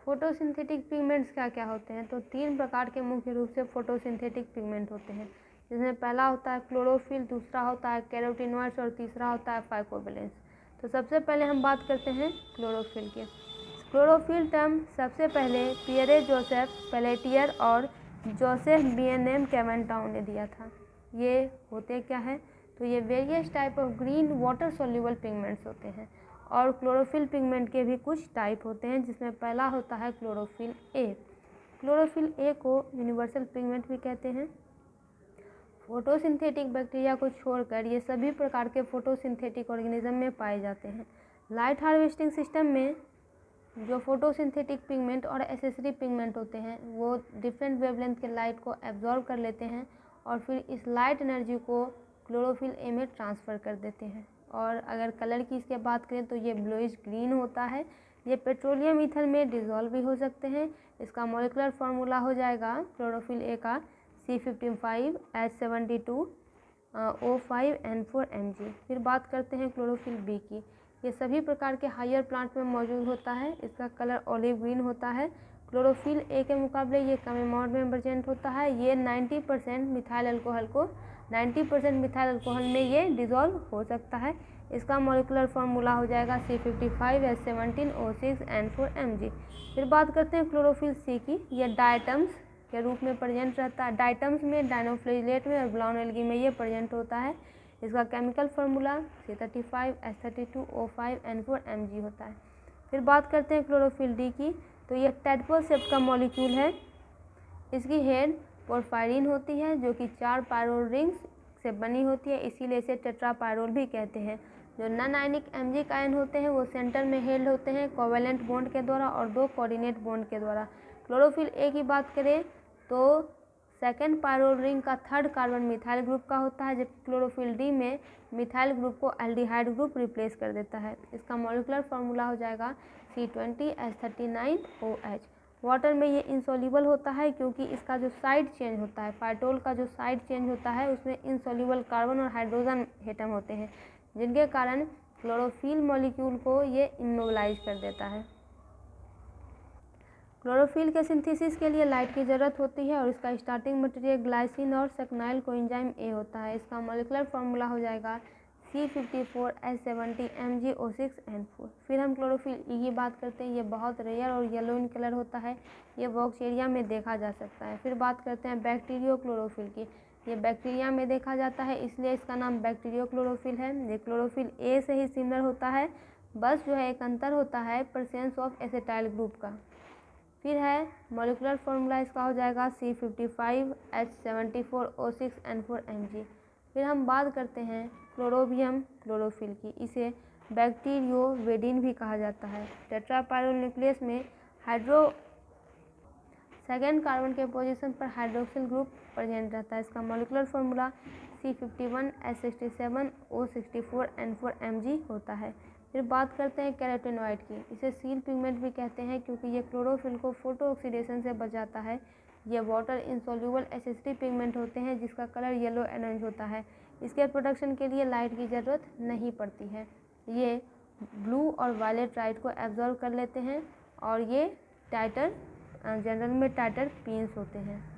Photosynthetic pigments क्या क्या होते हैं? तो 3 प्रकार के मुख्य रूप से फोटोसिंथेटिक पिगमेंट होते हैं, जिसमें पहला होता है क्लोरोफिल, दूसरा होता है कैरोटीनॉइड्स और तीसरा होता है फाइकोबिलेंस। तो सबसे पहले हम बात करते हैं क्लोरोफिल की। क्लोरोफिल टर्म सबसे पहले पियरे जोसेफ पेलेटियर और जोसेफ बीएनएम कैवेंटाउ ने दिया था। ये होते क्या हैं? तो ये various type of green water soluble pigments होते हैं और क्लोरोफिल पिगमेंट के भी कुछ टाइप होते हैं, जिसमें पहला होता है क्लोरोफिल ए। क्लोरोफिल ए को यूनिवर्सल पिगमेंट भी कहते हैं। फोटोसिंथेटिक बैक्टीरिया को छोड़कर ये सभी प्रकार के फोटोसिंथेटिक ऑर्गेनिज्म में पाए जाते हैं। लाइट हार्वेस्टिंग सिस्टम में जो फोटोसिंथेटिक पिगमेंट और एसेसरी पिगमेंट होते हैं वो डिफरेंट वेवलेंथ के लाइट को एब्जॉर्ब कर लेते हैं और फिर इस लाइट एनर्जी को क्लोरोफिल ए में ट्रांसफ़र कर देते हैं। और अगर कलर की इसके बात करें तो ये ब्लूइश ग्रीन होता है। ये पेट्रोलियम ईथर में डिज़ोल्व भी हो सकते हैं। इसका मॉलिक्यूलर फार्मूला हो जाएगा क्लोरोफिल ए का C55H72O5N4Mg। फिर बात करते हैं क्लोरोफिल बी की। ये सभी प्रकार के हायर प्लांट में मौजूद होता है। इसका कलर ऑलिव ग्रीन होता है। क्लोरोफिल ए के मुकाबले ये कम अमाउंट में प्रेजेंट होता है। ये 90% मिथाइल अल्कोहल में ये डिज़ोल्व हो सकता है। इसका मॉलिक्यूलर फार्मूला हो जाएगा C55H17O6N4Mg। फिर बात करते हैं क्लोरोफिल सी की। ये डायटम्स के रूप में प्रेजेंट रहता है। डायटम्स में, डायनोफ्लेजिलेट में और ब्राउन एल्गी में ये प्रेजेंट होता है। इसका केमिकल फार्मूला C35H32O5N4Mg होता है। फिर बात करते हैं क्लोरोफिल डी की। तो ये टेडपोल शेप का मॉलिक्यूल है। इसकी हेड पोरफायरिन होती है जो कि 4 पायरोल रिंग्स से बनी होती है, इसीलिए इसे टेट्रापायरोल भी कहते हैं। जो नॉन आयनिक एमजिक आयन होते हैं वो सेंटर में हेल्ड होते हैं कोवेलेंट बॉन्ड के द्वारा और 2 कोऑर्डिनेट बॉन्ड के द्वारा। क्लोरोफिल ए की बात करें तो सेकेंड पायरोल रिंग का 3rd कार्बन मिथाइल ग्रुप का होता है, जबकि क्लोरोफिल डी में मिथाइल ग्रुप को एल्डिहाइड ग्रुप रिप्लेस कर देता है। इसका मॉलिक्यूलर फार्मूला हो जाएगा C20H39OH। वाटर में ये इंसॉल्युबल होता है क्योंकि इसका जो साइड चेंज होता है, फाइटोल का जो साइड चेंज होता है उसमें इंसॉल्युबल कार्बन और हाइड्रोजन एटम होते हैं, जिनके कारण क्लोरोफिल मॉलिक्यूल को ये इमोबिलाइज कर देता है। क्लोरोफिल के सिंथेसिस के लिए लाइट की ज़रूरत होती है और इसका स्टार्टिंग मटेरियल ग्लाइसिन और सक्नाइल कोएंजाइम ए होता है। इसका मॉलिक्यूलर फार्मूला हो जाएगा C54H70MgO6N4। फिर हम क्लोरोफिल ई की बात करते हैं। ये बहुत रेयर और येलो इन कलर होता है। ये बॉक्सीरिया में देखा जा सकता है। फिर बात करते हैं बैक्टीरियो क्लोरोफिल की। ये बैक्टीरिया में देखा जाता है, इसलिए इसका नाम बैक्टीरियो क्लोरोफिल है। ये क्लोरोफिल ए से ही सिमिलर होता है, बस जो है एक अंतर होता है प्रेजेंस ऑफ एसिटाइल ग्रुप का। फिर है मॉलिक्यूलर फार्मूला, इसका हो जाएगा C55H74O6N4Mg। फिर हम बात करते हैं क्लोरोबियम क्लोरोफिल की। इसे बैक्टीरियोवेडिन भी कहा जाता है। टेट्रापायरोल न्यूक्लियस में सेकेंड कार्बन के पोजीशन पर हाइड्रोक्सिल ग्रुप प्रेजेंट रहता है। इसका मॉलिक्यूलर फार्मूला C51H67O64N4Mg होता है। फिर बात करते हैं कैरोटीनॉइड की। इसे सील पिगमेंट भी कहते हैं क्योंकि ये क्लोरोफिल को फोटो ऑक्सीडेशन से बचाता है। ये वाटर इंसॉल्युबल एसिडिक पिगमेंट होते हैं जिसका कलर येलो ऑरेंज होता है। इसके प्रोडक्शन के लिए लाइट की ज़रूरत नहीं पड़ती है। ये ब्लू और वायलेट लाइट को एब्जॉर्ब कर लेते हैं और ये टाइटर जनरल में टाइटर पीन्स होते हैं।